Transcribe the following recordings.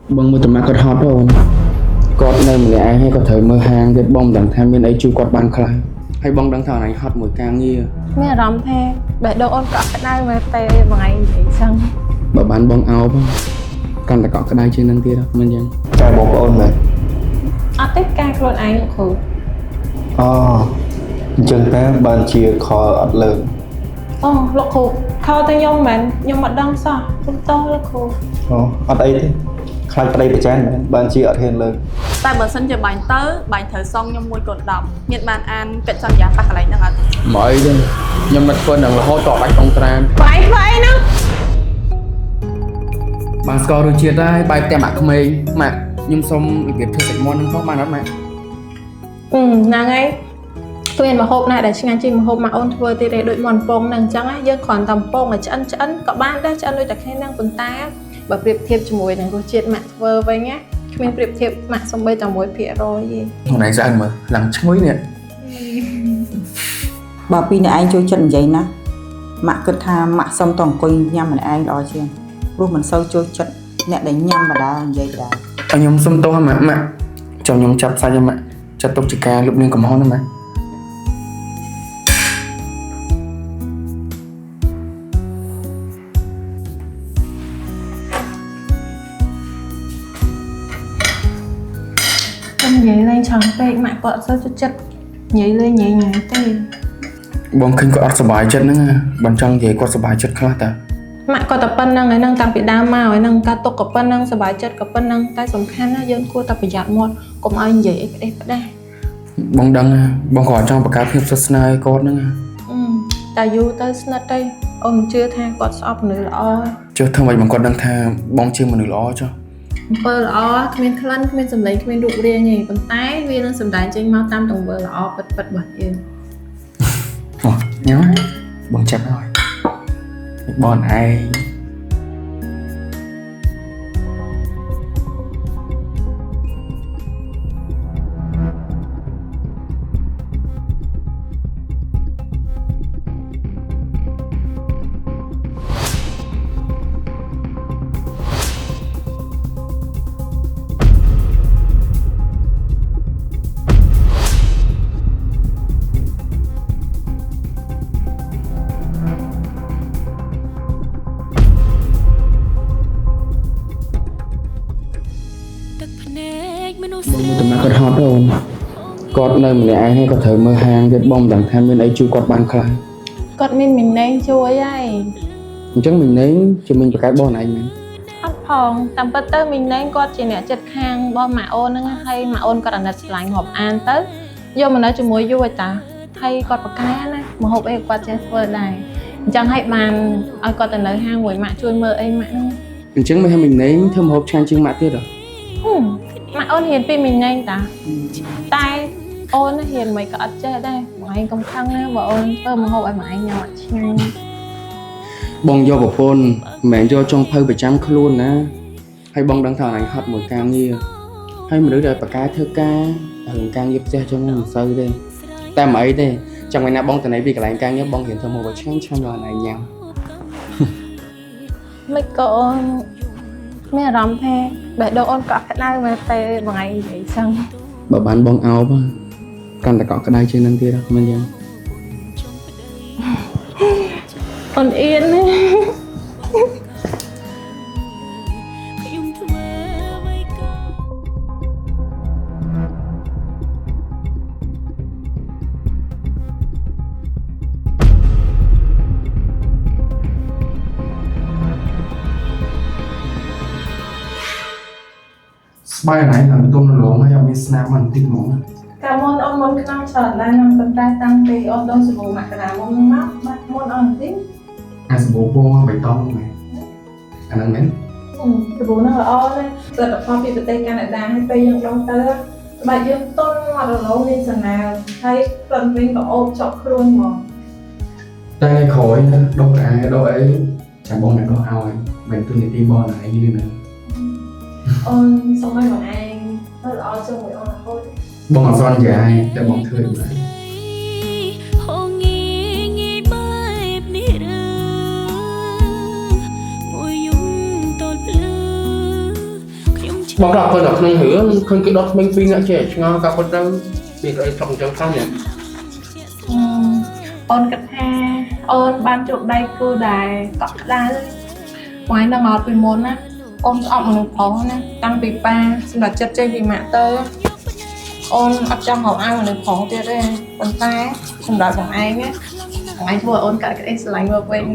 Bông một tầm mắt còn hot rồi còn nơi mình ai hay có thể mơ hàng cái bông đằng tham bên ấy chưa quạt bàn khai hay bông đằng thảo này hot một càng nghi mẹ rắm thế để đâu ôn cọ cái đây mà tê bằng ngày vậy xong bà bán bông áo không còn là có cái đây trên năng kia đâu mình dân trai bố của ôn này tích ca luôn anh khử chân té bàn chia khó ập lớn lúc khử khâu tay nhông mà đang sao cũng to lúc khử ở đây thế khai cái đây phải chán bàn chia ở thiên lớn តែបើសិនជាបាញ់ទៅបាញ់ត្រូវសងខ្ញុំមួយកូន10មានបានអានកិច្ចសន្យាប៉ះកន្លែងហ្នឹងអត់ mọi đi nhưng mà quên rằng là hỗ trợ bạch bông tràn បាយហ្នឹង bạn score rồi chia ra bài tem mạc không mày mà nhưng xong việc thử sạch món không bạn đó mà ណាងឯងគ្មានមហូបណាដែលឆ្ងាញ់ជាងមហូបមកអូនធ្វើទៀតទេដូចមន់ពងហ្នឹងអញ្ចឹងយើងគ្រាន់តែពងឲ្យឆ្អិនក៏បានដែរឆ្អិនដូចតែគ្នាហ្នឹងប៉ុន្តែបើប្រៀបធៀបជាមួយនឹងរសជាតិម៉ាក់ធ្វើវិញណាគ្មានប្រៀបធៀបម៉ាក់សំបីតែ1%ទេ hôm nay ra mà lắng chuối nè បើពីអ្នកឯងចូលចិត្តនិយាយណាម៉ាក់គិតថាម៉ាក់សុំតអង្គុយញ៉ាំម្នាក់ឯងល្អជាងព្រោះមិនសូវចូលចិត្តអ្នកដែលញ៉ាំបដានិយាយបដា anh nhom xâm to mà mẹ chồng nhom chặt sai cho mẹ chặt tóc chỉ ca lúc nên cầm hôn đó mẹ និយាយលេងឆាំពេកម៉ាក់គាត់សូវចិត្តនិយាយលេងញ៉ៃញ៉ៃទេ បងឃើញគាត់អត់សុបាយចិត្តហ្នឹងបងចង់និយាយគាត់សុបាយចិត្តខ្លះតា ម៉ាក់គាត់តែប៉ុណ្្នឹងឯហ្នឹងតាំងពីដើមមកឯហ្នឹងការទុកក៏ប៉ុណ្្នឹងសុបាយចិត្តក៏ប៉ុណ្្នឹងតែសំខាន់ណាយើងគួរតែប្រយ័ត្នមាត់កុំឲ្យនិយាយអីផ្ដេសផ្ដាស បងដឹងបងក៏ចង់បង្កើតភាពស្និទ្ធស្នាលឲ្យគាត់ហ្នឹង តែយូរទៅស្និទ្ធទៅអូនជឿថាគាត់ស្អប់មនុស្សល្អ ចុះធ្វើម៉េចបងគាត់ដឹងថាបងជាមនុស្សល្អចុះ អំពើល្អគ្មានក្លិនគ្មានសម្លេងគ្មានរូបរាងទេប៉ុន្តែវានឹងសម្ដែងចេញមកតាមទង្វើល្អពិតៗរបស់យើង អូញ៉ាំបងចាប់ហើយបងឯង បងមួយតំណាក់គាត់ហត់rồiគាត់នៅម្នាក់ឯងហើយគាត់ត្រូវមើលហាងទៀតបងមិនដឹងថាមានអីជួយគាត់បានខ្លះ គាត់មានមីណេងជួយហើយ អញ្ចឹងមីនេជាមីងបកែបងឯងមែន អត់ផងតាមពិតទៅមីណេងគាត់ជាអ្នកចិត្តខាងរបស់ម៉ាក់អូនហ្នឹងហើយម៉ាក់អូនគាត់អាណិតឆ្លាញ់រាប់អានទៅយកមកនៅជាមួយយូរតាហើយគាត់បកែណាមកហូបអីគាត់ចេះធ្វើដែរអញ្ចឹងហើយបានឲ្យគាត់ទៅនៅហាងមួយម៉ាក់ជួយមើលអីម៉ាក់ហ្នឹង អញ្ចឹងមិនថាមីនេធ្វើម្ហូបឆ្ងាញ់ជាងម៉ាក់ទៀតហ៎ ម៉ាក់អូនហ៊ានពីមីណេងតាតែអូនហ៊ានមិនក៏អត់ចេះដែរបងឯងកុំខឹងណាបើអូនធ្វើម្ហូបឲ្យម៉ាក់ឯងញ៉ាំអត់ឆ្ងាញ់ បងយកប្រពន្ធមិនមែនយកចុងភៅប្រចាំខ្លួនណាហើយបងដឹងថាអញហត់មួយការងារហើយមនុស្សដែលបកកែធ្វើការរឿងការងារផ្ទះចឹងមិនសូវទេតែមិនអីទេចាំថ្ងៃណាបងទៅណៃពីកន្លែងការងារបងរៀនធ្វើមកឆ្ងាញ់ឆ្ងាញ់ដល់ណៃញ៉ាំ មិនក៏អូនមានអារម្មណ៍ថាបែរដូរអូនកក់ក្ដៅមកតែបងឯងនិយាយចឹង បើបានបងអោបកាន់តែកក់ក្ដៅជាងនឹងទៀតមិនចឹង អូនអៀនណា ស្បាយណៃឡើងទុំលងហើយអត់មានស្នាមមិនតិចហ្មង កាលមុនអូនមុនក្នុងច្រើនដែរនឹងប៉ុន្តែតាំងពីអូនដូរសាប៊ូមកកណ្ដាលមុនហ្នឹងមកបាត់មុនអូនទី អាសាប៊ូពងបៃតងមែនអាហ្នឹងមែន សាប៊ូហ្នឹងល្អណាស់ផលិតផលពីប្រទេសកាណាដាហើយពេលយើងដុសទៅស្បែកយើងទន់មករលោងមានសំណើមហើយក្លិនវិញក៏អូបជាប់ខ្លួនហ្មង តែក្រោយដុសអាដុសអីចាំបងអ្នកដុសឲ្យមិនទូនីតិបងណៃយឺនណា អូនសូមឲ្យបងឯងទៅល្អជាមួយអូនរហូត បងអត់សន់ចាយតែបងធ្វើមិនបាន ខ្ញុំ បងប្រាប់គាត់ដល់ក្នុងរឿងឃើញគេដុតថ្មីពីរអ្នកចេះឆ្ងល់កាប់គាត់ទៅពីអីថប់អញ្ចឹងខ្លះនេះ អូនគិតថាអូនបានជួបដៃគូដែលកក់ក្ដៅថ្ងៃនឹងអត់ពីមុនណាអូនស្អប់មនុស្សផងណាតាំងពីប៉ាសម្រាប់ចិត្តចេញពីម៉ាក់ទៅអូនអត់ចង់ហៅឲ្យមនុស្សផងទៀតទេប៉ុន្តែសម្រាប់បងឯងណាបងឯងធ្វើអូនកាត់ក្ដីស្រឡាញ់មកវិញ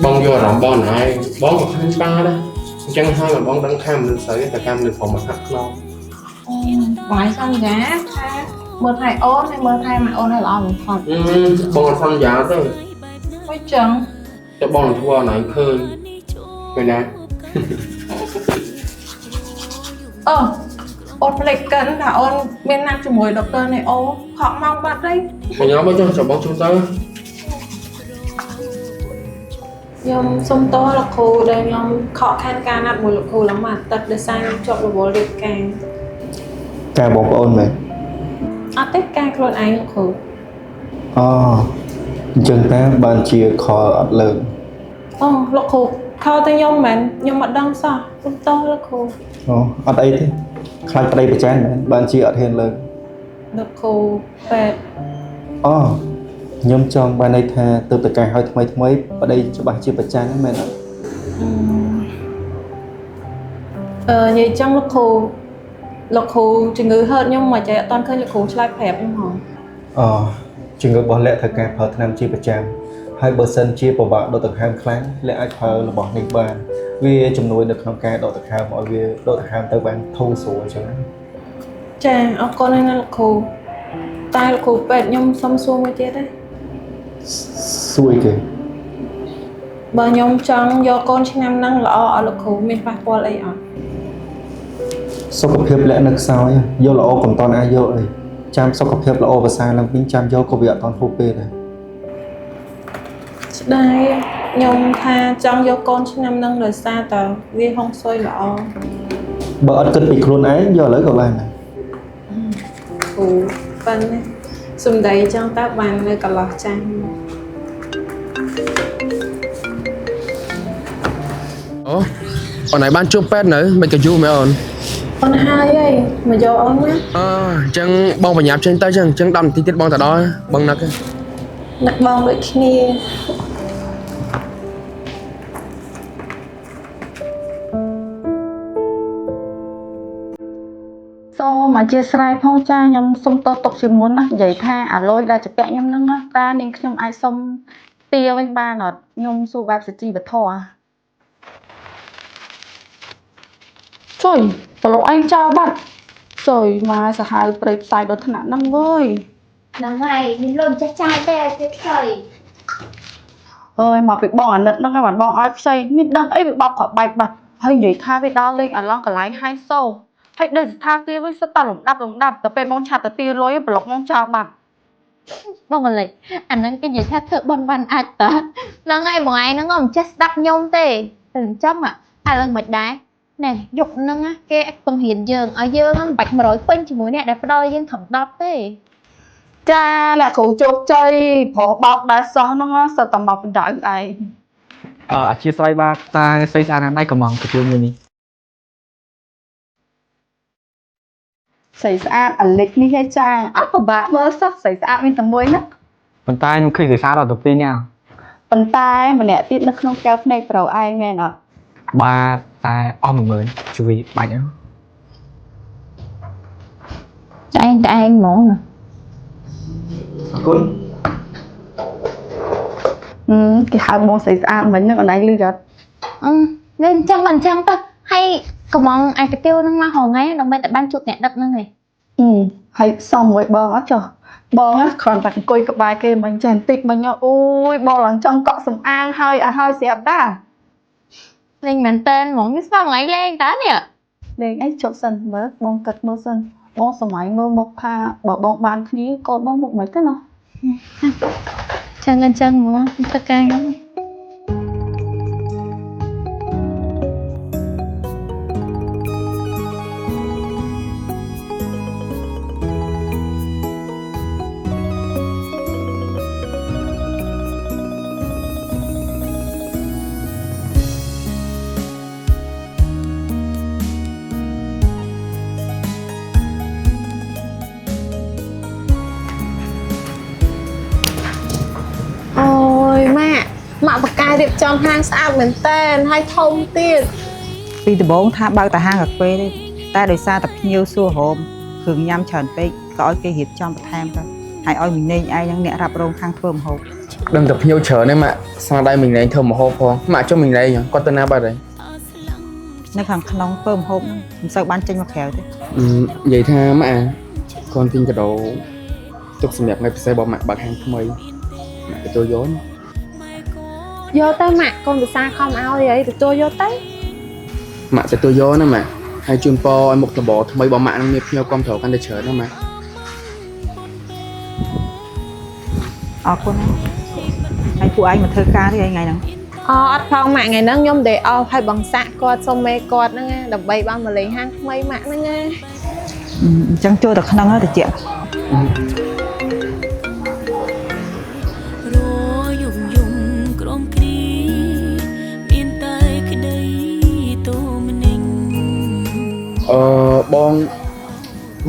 បងយកអារម្មណ៍បងឯងបងក៏ឃើញប៉ាដែរអញ្ចឹងហើយបងដឹងថាមនុស្សស្រីតែកម្មមនុស្សផងមកហាក់ខ្លោង បងឯងសន្យាថាមើលថែអូនហើយមើលថែម៉ាក់អូនឲ្យល្អបំផុត បងអត់សន្យាទេ មិនចឹង តែបងនឹងធ្វើឲ្យណៃឃើញពេលណា អូនភ្លេចកិនថាអូនមានណាត់ជាមួយដុកទ័រនេះអូខកមកបាត់ហើយ បងញ៉ាំមកចុះចាំបងជួយទៅ ខ្ញុំសុំតោះលោកគ្រូដែលខ្ញុំខកខានការណាត់មួយលោកគ្រូឡើងមកអាទិត្យដោយសារខ្ញុំជាប់រវល់រៀបការ ការបងប្អូនមែន អត់ទេការខ្លួនឯងលោកគ្រូ អូអញ្ចឹងតែបានជាខលអត់លើក អូលោកគ្រូខោតែខ្ញុំមិនខ្ញុំអត់ដឹងសោះសុំតោះលោកគ្រូ អូអត់អីទេខ្លាចប្តីប្រចែនមែនបានជាអត់ហ៊ានលើក លោកគ្រូពេទ្យ អូខ្ញុំចង់បានន័យថាទើបតកាយឲ្យថ្មីថ្មីប្តីច្បាស់ជាប្រចែនមែនអត់ និយាយចឹងលោកគ្រូជំងឺហឺតខ្ញុំមកចេះអត់តន់ឃើញលោកគ្រូឆ្លើយប្រាប់ខ្ញុំហ៎ អូជំងឺរបស់លក្ខធ្វើការប្រើថ្នាំជាប្រចាំហើយបើសិនជាពិបាកដកដង្ហើមខ្លាំងលក្ខអាចប្រើរបស់នេះបានវាជំនួយនៅក្នុងការដកដង្ហើមឲ្យវាដកដង្ហើមទៅបានធូរស្រួលអញ្ចឹង ចាអរគុណណាស់លោកគ្រូតែលោកគ្រូពេទ្យខ្ញុំសុំសួរមួយទៀតទេ សួរគេ បើខ្ញុំចង់យកកូនឆ្នាំហ្នឹងល្អឲ្យលោកគ្រូមានប៉ះពាល់អីអត់ សុខភាពលក្ខនៅខ្សោយយកល្អកុំតន់អាចយកអីចាំសុខភាពល្អប្រសើរឡើងវិញចាំយកក៏វាអត់តន់ហូបពេលដែរ ស្ដាយខ្ញុំថាចង់យកកូនឆ្នាំហ្នឹងដោយសារតែវាហុងស៊ុយល្អ បើអត់គិតពីខ្លួនឯងយកឥឡូវក៏បានដែរ គ្រូប៉ិនណាសំដីចឹងតើបាននៅកន្លោះចាស់ អូអូនឯងបានជួបពេទ្យនៅមិនក៏យូរមែនអូន អូនហើយអីមកយកអូនណា អញ្ចឹងបងបញ្ញាប់ចេញទៅចឹងអញ្ចឹង10នាទីទៀតបងទៅដល់បងនឹក នឹកបងដូចគ្នា សូមអធិស្ឋានផងចាខ្ញុំសុំតទុកជាមុនណានិយាយថាអាលុយដែលជពាក់ខ្ញុំហ្នឹងណាតានាងខ្ញុំអាចសុំទាវិញបានអត់ខ្ញុំសួរបែបសជីវធម៌ចុយប្រឡូកឯងចោលបាត់ចុយមកសាហាវព្រៃផ្សាយដល់ថ្នាក់ហ្នឹងវើយ ហ្នឹងហើយមានលុយចាស់ចាយទេគេខ្ចី អើយមកពីបងអាណិតហ្នឹងហើយបានបងឲ្យខ្ចីមានដឹងអីវាបបក៏បែកបាត់ហើយនិយាយថាវាដល់លេងអាឡងកន្លែងហៃសូហើយដូចស្ថាទាវាសិតតែលំដាប់តែពេលបងឆាត់ទៅទាលុយប្រឡូកមកចោលបាត់ បងកលេចអាហ្នឹងគេនិយាយថាធ្វើបន់បានអាចតើហ្នឹងហើយបងឯងហ្នឹងមិនចេះស្ដាប់ខ្ញុំទេតែអញ្ចឹងឥឡូវមិនដែរណែយកហ្នឹងគេបង្រៀនយើងឲ្យយើងមិនបាច់100ពេញជាមួយអ្នកដែលផ្ដល់យើងត្រឹម10ទេ ចាអ្នកគ្រូជោគជ័យប្រុសបោកដែរសោះហ្នឹងសិតតែមកបណ្ដៅឯង អធិស្ឋានបាទតាស្អីស្អាតណាស់ដៃកំងទៅជួយមួយនេះ ស្រីស្អាតអាលិចនេះឯងចាអត់ពិបាកមើលសោះស្រីស្អាតមានតែមួយណា ប៉ុន្តែខ្ញុំឃើញគេសារដល់ទៅពេលនេះ ប៉ុន្តែម្នាក់ទៀតនៅក្នុងកែវភ្នែកប្រុសឯងមែនអត់ បាទតែអស់10000ជួយបាច់ហ្នឹង តែឯងហ្មងណា អរគុណ គេហៅបងស្រីស្អាតមិញហ្នឹងអនឡាញលឺអត់ លេងអញ្ចឹងមិនអញ្ចឹងទៅហើយកំងអាកាទៀវហ្នឹងមករហងៃដើម្បីតែបានជួបអ្នកដឹកហ្នឹងឯង ហើយសំមួយបងអត់ចុះបងគ្រាន់តែអង្គុយក្បែរគេមិញចេះបន្តិចមិញអូយបងឡើងចង់កក់សំអាងហើយឲ្យហើយស្រាប់តា លេងមែនតើហ្មងនេះស្វាងថ្ងៃលេងតើនេះ លេងអីជប់សិនមើលបងគិតមើលសិនបងសម័យមើលមុខថាបើបងបានគ្នាកូនបងមុខមិនទេណា ចឹងអញ្ចឹងហ្មងទៅការខ្ញុំ ai điệp trong hang sao mình tên hay thông tiền ពីដំបូងថាបើកតាហាងកាហ្វេទេតែដោយសារតែភ្ញៀវសួរហូមគ្រឿងញ៉ាំច្រើនពេកក៏ឲ្យគេរៀបចំបន្ថែមទៅហើយឲ្យមីនេងឯងហ្នឹងអ្នករ៉ាប់រងខាងធ្វើម្ហូប ដឹងតែភ្ញៀវច្រើនទេម៉ាក់ស្នាដៃមីងណែងធ្វើម្ហូបផងម៉ាក់ចុះមីងណែងគាត់ទៅណាបាត់ហើយ នៅខាងក្នុងធ្វើម្ហូបមិនសូវបានចេញមកក្រៅទេ និយាយថាម៉ាក់គាត់ទិញកាដូទុកសម្រាប់ថ្ងៃពិសេសរបស់ម៉ាក់បើកហាងថ្មីម៉ាក់ទទួលយកណា vô tới mặt con bị xa không ao vậy tụi tôi vô tới ម៉ាក់ទទួលយកណាម៉ាក់ហើយជូនពរឲ្យមុខរបរថ្មីរបស់ម៉ាក់នឹងមានភ្ញៀវគាំទ្រកាន់តែច្រើនណាម៉ាក់ អរគុណណាហើយពួកឯងមកធ្វើការទេថ្ងៃហ្នឹង អត់ផងម៉ាក់ថ្ងៃហ្នឹងខ្ញុំដេកអស់ហើយបងសាក់គាត់សុំមេគាត់ហ្នឹងណាដើម្បីបានមកលេងហាងថ្មីម៉ាក់ហ្នឹងណា អញ្ចឹងចូលទៅក្នុងទៅជា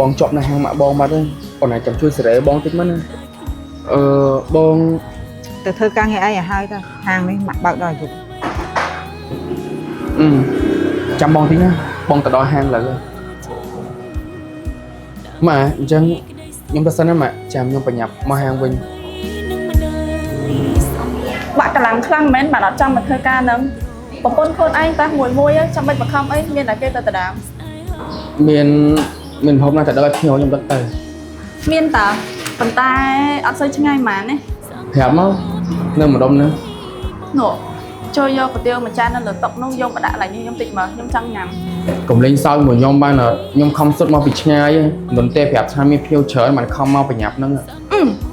បងជាប់នៅហាងម៉ាក់បងបាត់ហើយអូនអាចចាំជួយសេរីបងតិចមកណាបង ទៅធ្វើការងារអីឲ្យហើយទៅហាងនេះម៉ាក់បើកដល់យប់ ចាំបងតិចណាបងទៅដល់ហាងលើម៉ាក់អញ្ចឹងខ្ញុំទៅសិនណាម៉ាក់ចាំខ្ញុំបញ្ញាប់មកហាងវិញ បាក់កម្លាំងខ្លាំងមែនបាទអត់ចង់មកធ្វើការហ្នឹងប្រពន្ធខ្លួនឯងតែមួយចាំមិនបង្ខំអីមានតែគេទៅដដាម មានហូបណាតែដល់ភ្ញៀវខ្ញុំដឹកទៅ មានតើប៉ុន្តែអត់សូវឆ្ងាយហ្មងណា ប្រាប់មកនៅម្ដុំណា នោះចូលយកកាទៀវមួយចាននៅលើតុនោះយកមកដាក់ឡើងនេះខ្ញុំតិចមើលខ្ញុំចង់ញ៉ាំ កុំលេងសើចមួយខ្ញុំបានខ្ញុំខំសុទ្ធមកពីឆ្ងាយមិនទេប្រាប់ថាមានភ្ញៀវច្រើនមិនខំមកបញ្ញាប់ហ្នឹង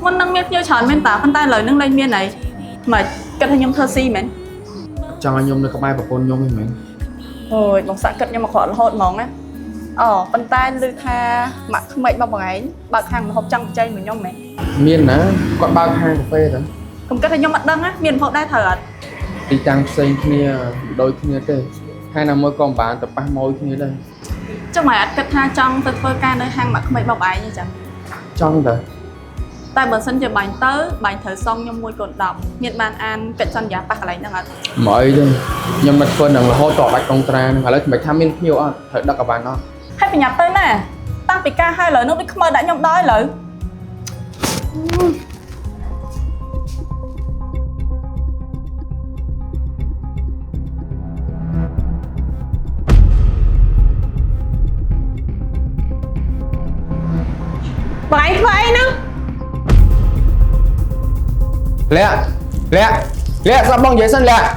មុននឹងមានភ្ញៀវច្រើនមែនតើប៉ុន្តែឥឡូវហ្នឹងលែងមានអីមិនគិតថាខ្ញុំធ្វើស៊ីមែន ចង់ឲ្យខ្ញុំនៅក្បែរប្រពន្ធខ្ញុំហ្នឹងមែន អូយបងសាក់គិតខ្ញុំមកក្រក់រហូតហ្មងណាអូប៉ុន្តែឮថាម៉ាក់ក្មេកមកបងឯងបើកហាងម្ហូបចង់បច្ចេកមួយខ្ញុំមែន មានណាគាត់បើកហាងកាហ្វេទៅ កុំគិតថាខ្ញុំអត់ដឹងណាមានម្ហូបដែរត្រូវអត់ ទីតាំងផ្សេងគ្នាដូចគ្នាទេហើយណាមួយក៏មិនបានទៅប៉ះម៉ួយគ្នាដែរ ចុះម៉ែអត់គិតថាចង់ទៅធ្វើការនៅហាងម៉ាក់ក្មេកបងឯងទេចឹង ចង់ទៅ តែបើសិនជាបាញ់ទៅបាញ់ត្រូវសងខ្ញុំ1កូន10មានបានអានកិច្ចសន្យាប៉ះកន្លែងហ្នឹងអត់ មកអីទេខ្ញុំមិនធ្វើនឹងរហូតតបាច់កងត្រាហ្នឹងឥឡូវមិនថាមានភ្ញៀវអត់ត្រូវដឹកអាវ៉ាន់អត់ ហើយប្រញាប់ទៅណាតាំងពីការហើយឥឡូវនោះដូចខ្មៅដាក់ខ្ញុំដល់ឥឡូវ បងឯងធ្វើអីហ្នឹង លាក់ស្ដាប់បងនិយាយសិនលាក់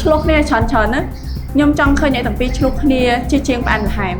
ឆ្លោះគ្នាច្រើនណាខ្ញុំចង់ឃើញអ្នកទាំងពីរឆ្លោះគ្នាជាជាងផ្អែមល្ហែម